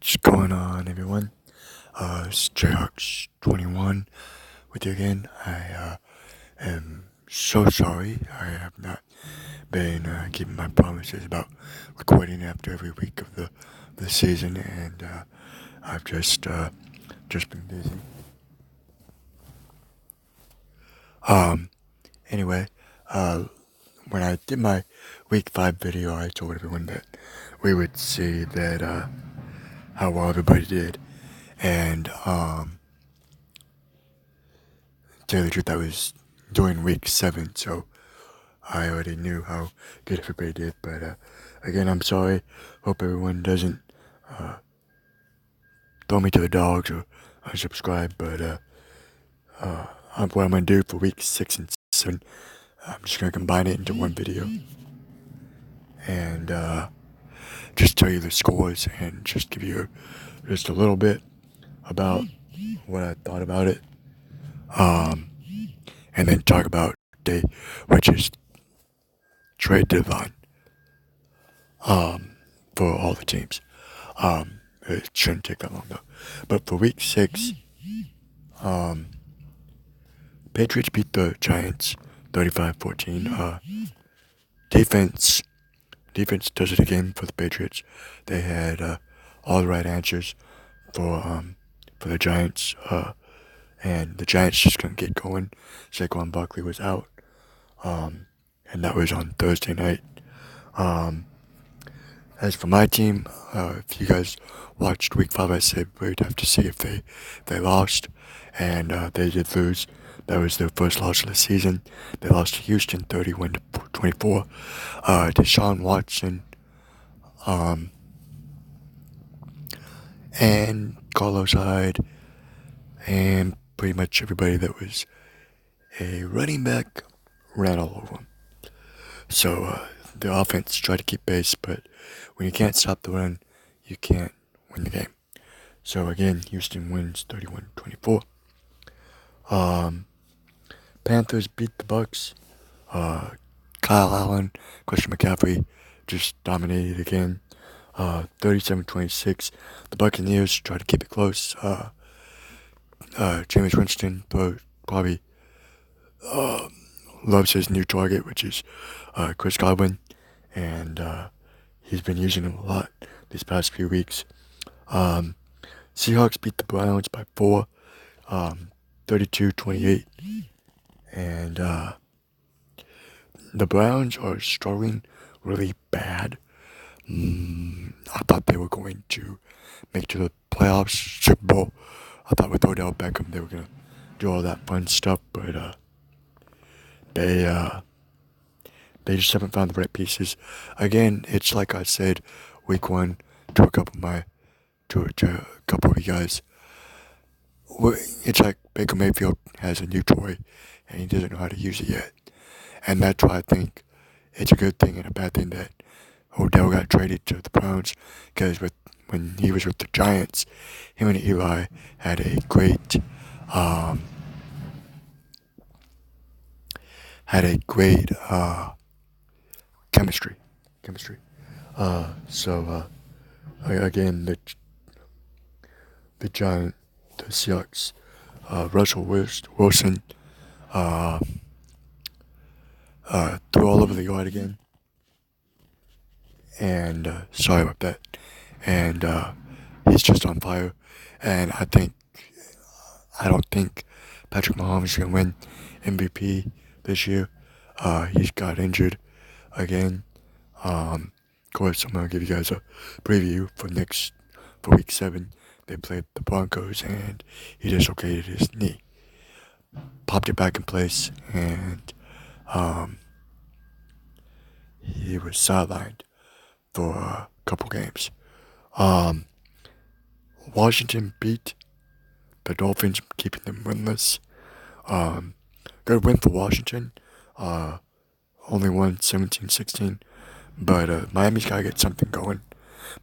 What's going on, everyone? It's Jayhawks21 with you again. I am so sorry. I have not been keeping my promises about recording after every week of the season, and I've just been busy. Anyway, when I did my Week 5 video, I told everyone that we would see that how well everybody did, and to tell you the truth, I was doing Week 7, so I already knew how good everybody did. But again, I'm sorry. Hope everyone doesn't throw me to the dogs or unsubscribe. But what I'm gonna do for Week 6 and 7, I'm just gonna combine it into one video and just tell you the scores and just give you just a little bit about what I thought about it. And then talk about day, which is trade deadline. For all the teams. It shouldn't take that long though. But for Week 6, Patriots beat the Giants 35-14. Defense does it again for the Patriots. They had all the right answers for the Giants, and the Giants just couldn't get going. Saquon Barkley was out, and that was on Thursday night. As for my team, if you guys watched Week 5, I said we'd have to see if they lost, and they did lose. That was their first loss of the season. They lost to Houston 31-24. Deshaun Watson and Carlos Hyde and pretty much everybody that was a running back ran all over them. So the offense tried to keep pace, but when you can't stop the run, you can't win the game. So again, Houston wins 31-24. Panthers beat the Bucks. Kyle Allen, Christian McCaffrey just dominated again. 37-26. The Buccaneers tried to keep it close. Jameis Winston probably loves his new target, which is Chris Godwin, and he's been using him a lot these past few weeks. Seahawks beat the Browns by 4, 32-28, and the Browns are struggling really bad. I thought they were going to make it to the playoffs, Super Bowl. I thought with Odell Beckham they were gonna do all that fun stuff, but they just haven't found the right pieces. Again, it's like I said, Week 1 to a couple of you guys. It's like Baker Mayfield has a new toy, and he doesn't know how to use it yet. And that's why I think it's a good thing and a bad thing that Odell got traded to the Browns, because when he was with the Giants, him and Eli had a great chemistry. Again, the Seahawks, Russell Wilson threw all over the yard again, and sorry about that. And he's just on fire, and I don't think Patrick Mahomes is gonna win MVP this year. He's got injured again. Of course, I'm gonna give you guys a preview for Week 7. They played the Broncos, and he dislocated his knee, popped it back in place, and he was sidelined for a couple games. Washington beat the Dolphins, keeping them winless. Good win for Washington. Only won 17-16. But Miami's got to get something going.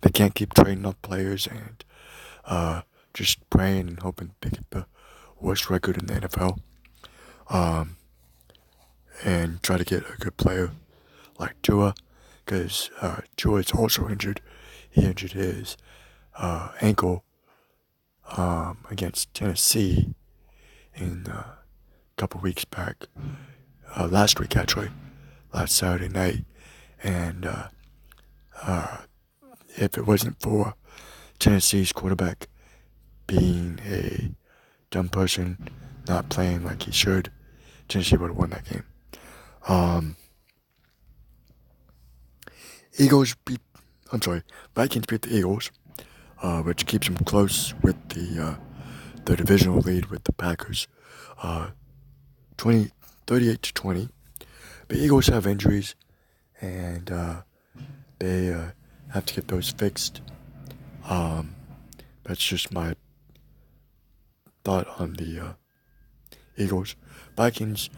They can't keep trading off players and just praying and hoping they get the worst record in the NFL. And try to get a good player like Tua, because Tua is also injured. He injured his ankle against Tennessee in a couple weeks back. Last week, actually. Last Saturday night. And if it wasn't for Tennessee's quarterback being a dumb person, not playing like he should, Tennessee would have won that game. Vikings beat the Eagles, which keeps them close with the divisional lead with the Packers, 38-20. The Eagles have injuries, and they have to get those fixed. That's just my thought on the Eagles. Vikings,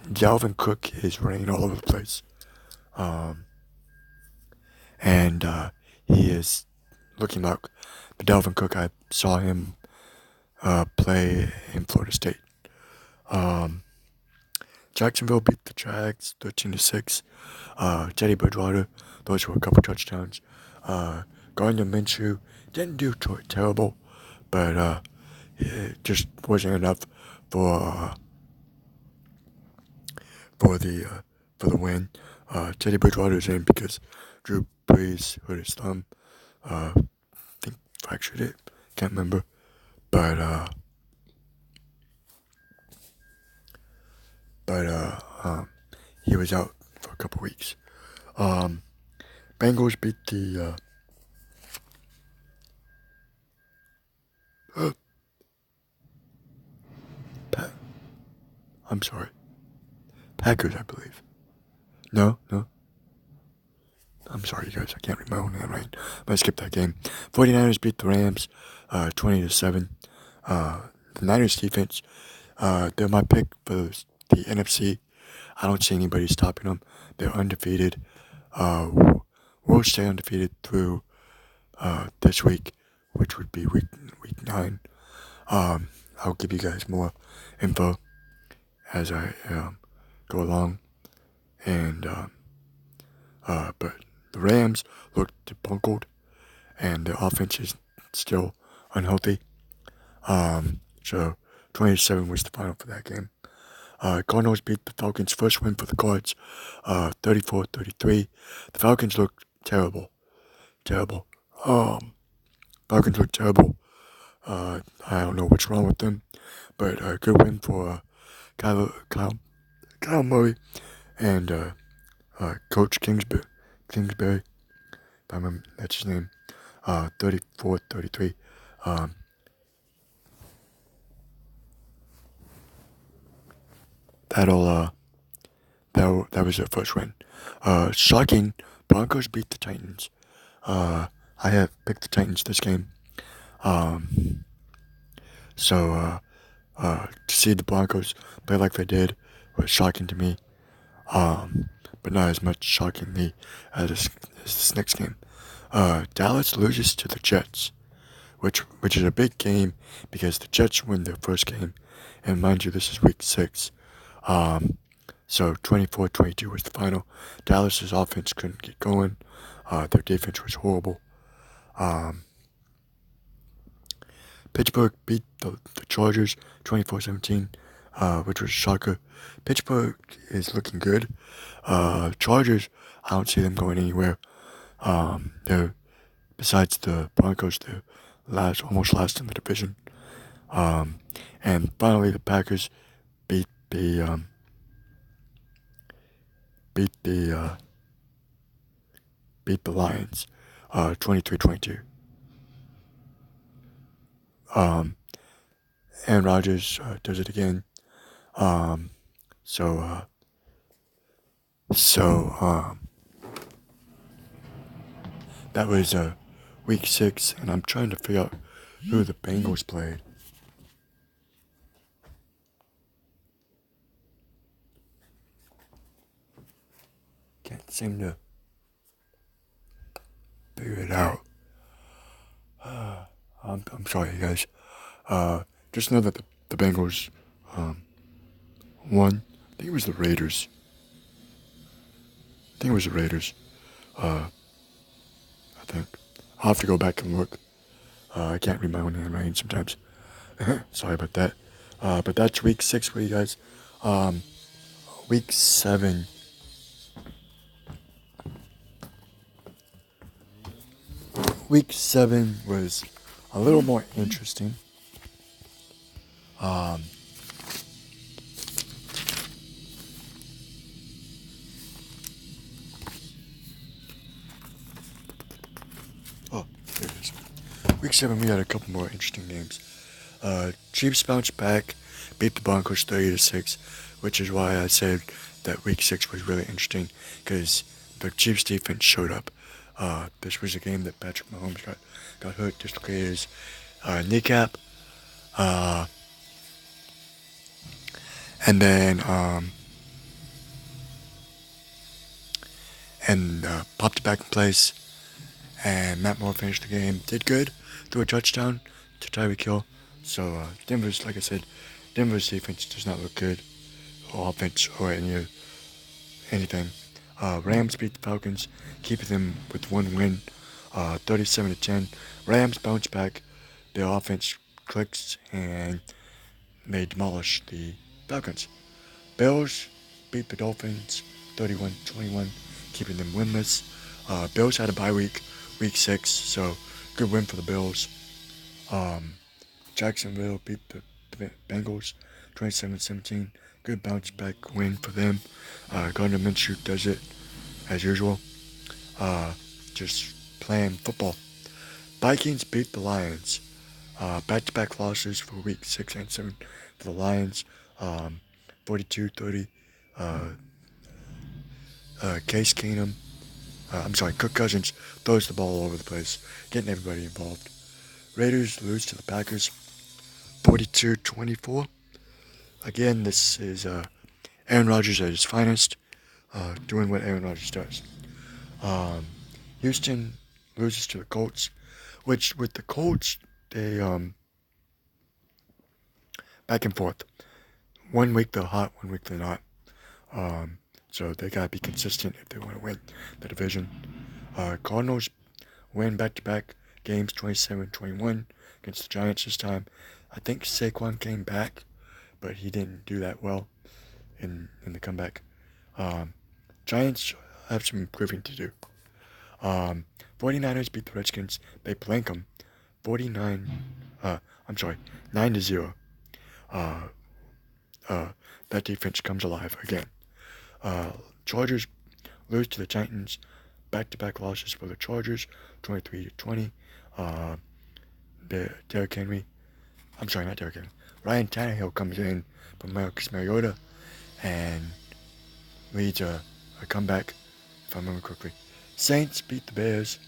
Dalvin Cook is running all over the place. And he is looking like the Dalvin Cook I saw him play in Florida State. Jacksonville beat the Jags 13-6. Teddy Bridgewater, those were a couple touchdowns. Gardner Minshew didn't do terrible, but it just wasn't enough for the win. Teddy Bridgewater's in because Drew Brees hurt his thumb. I think fractured it. Can't remember, but he was out for a couple weeks. Bengals beat the Packers, I believe. No. I'm sorry, you guys. I can't read my own handwriting. I'm gonna skip that game. 49ers beat the Rams, 20-7. The Niners defense, they're my pick for the NFC. I don't see anybody stopping them. They're undefeated. We'll stay undefeated through this week, which would be week 9. I'll give you guys more info as I go along. And but the Rams looked bungled, and the offense is still unhealthy. So 27 was the final for that game. Cardinals beat the Falcons' first win for the Cards, 34-33. The Falcons looked terrible. Falcons looked terrible. I don't know what's wrong with them, but a good win for Kyle Murray and Coach Kingsbury, if I remember that's his name, 34-33. That was their first win. Shocking, Broncos beat the Titans. I have picked the Titans this game. So to see the Broncos play like they did was shocking to me. But not as much shockingly as this next game. Dallas loses to the Jets, which is a big game because the Jets win their first game, and mind you, this is week 6. So 24-22 was the final. Dallas's offense couldn't get going. Their defense was horrible. Pittsburgh beat the Chargers 24-17, which was a shocker. Pittsburgh is looking good. Chargers, I don't see them going anywhere. They're, besides the Broncos, they're almost last in the division. And finally, the Packers beat the Lions, 23-22. Aaron Rodgers does it again. That was week 6, and I'm trying to figure out who the Bengals played. Can't seem to figure it out. I'm sorry, you guys. Just know that the Bengals won. I think it was the Raiders. I think. I'll have to go back and look. I can't read my own handwriting sometimes. Sorry about that. But that's week 6 for you guys. Week 7. Week 7 was a little more interesting. Um, oh, there it is. Week 7, we had a couple more interesting games. Chiefs bounced back, beat the Broncos 30-6, which is why I said that week 6 was really interesting, because the Chiefs defense showed up. This was a game that Patrick Mahomes got hurt, dislocated his kneecap, and then popped it back in place, and Matt Moore finished the game, did good, threw a touchdown to Tyreek Hill. So Denver's, like I said, Denver's defense does not look good, or offense, or anything. Rams beat the Falcons, keeping them with one win, 37-10. Rams bounce back, their offense clicks, and they demolish the Falcons. Bills beat the Dolphins, 31-21, keeping them winless. Bills had a bye week, week 6, so good win for the Bills. Jacksonville beat the Bengals, 27-17. Good bounce back win for them. Gardner Minshew does it as usual. Just playing football. Vikings beat the Lions. Back-to-back losses for week 6 and 7 for the Lions. 42-30. Cook Cousins throws the ball all over the place, getting everybody involved. Raiders lose to the Packers, 42-24. Again, this is Aaron Rodgers at his finest, doing what Aaron Rodgers does. Houston loses to the Colts, which with the Colts, they back and forth. 1 week they're hot, 1 week they're not. So they gotta be consistent if they want to win the division. Cardinals win back-to-back games, 27-21 against the Giants this time. I think Saquon came back, but he didn't do that well in the comeback. Giants have some improving to do. 49ers beat the Redskins. They blank them, 9-0. That defense comes alive again. Chargers lose to the Titans. Back-to-back losses for the Chargers, 23-20. Ryan Tannehill comes in from Marcus Mariota and leads a comeback, if I remember correctly. Saints beat the Bears.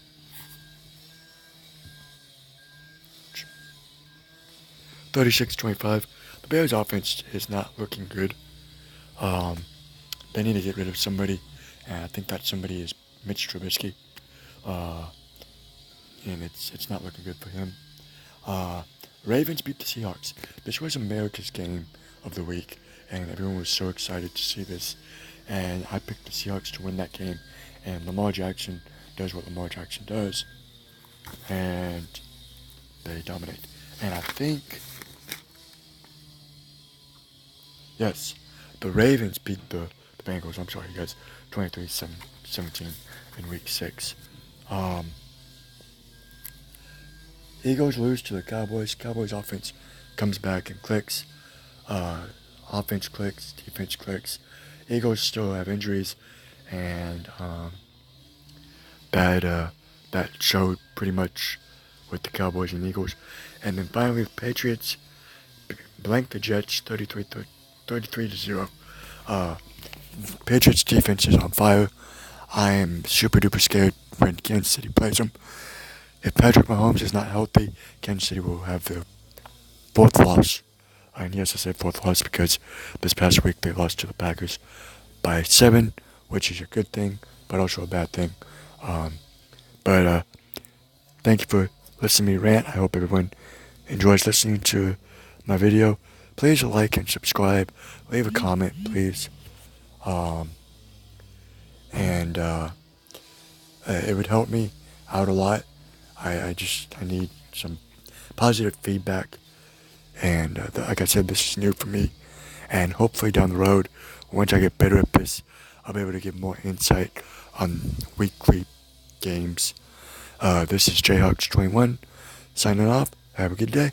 36-25. The Bears' offense is not looking good. They need to get rid of somebody, and I think that somebody is Mitch Trubisky. And it's not looking good for him. Ravens beat the Seahawks. This was America's game of the week, and everyone was so excited to see this. And I picked the Seahawks to win that game, and Lamar Jackson does what Lamar Jackson does, and they dominate. And I think, yes, the Ravens beat the Bengals. I'm sorry, guys, 23-17 in week 6. Eagles lose to the Cowboys. Cowboys offense comes back and clicks. Offense clicks, defense clicks. Eagles still have injuries, and that showed pretty much with the Cowboys and Eagles. And then finally, the Patriots blank the Jets, 33-0. Patriots defense is on fire. I am super duper scared when Kansas City plays them. If Patrick Mahomes is not healthy, Kansas City will have their 4th loss. And yes, I said 4th loss because this past week they lost to the Packers by 7, which is a good thing, but also a bad thing. Thank you for listening to me rant. I hope everyone enjoys listening to my video. Please like and subscribe. Leave a comment, please. It would help me out a lot. I need some positive feedback. And like I said, this is new for me. And hopefully down the road, once I get better at this, I'll be able to give more insight on weekly games. This is Jayhawks21 signing off. Have a good day.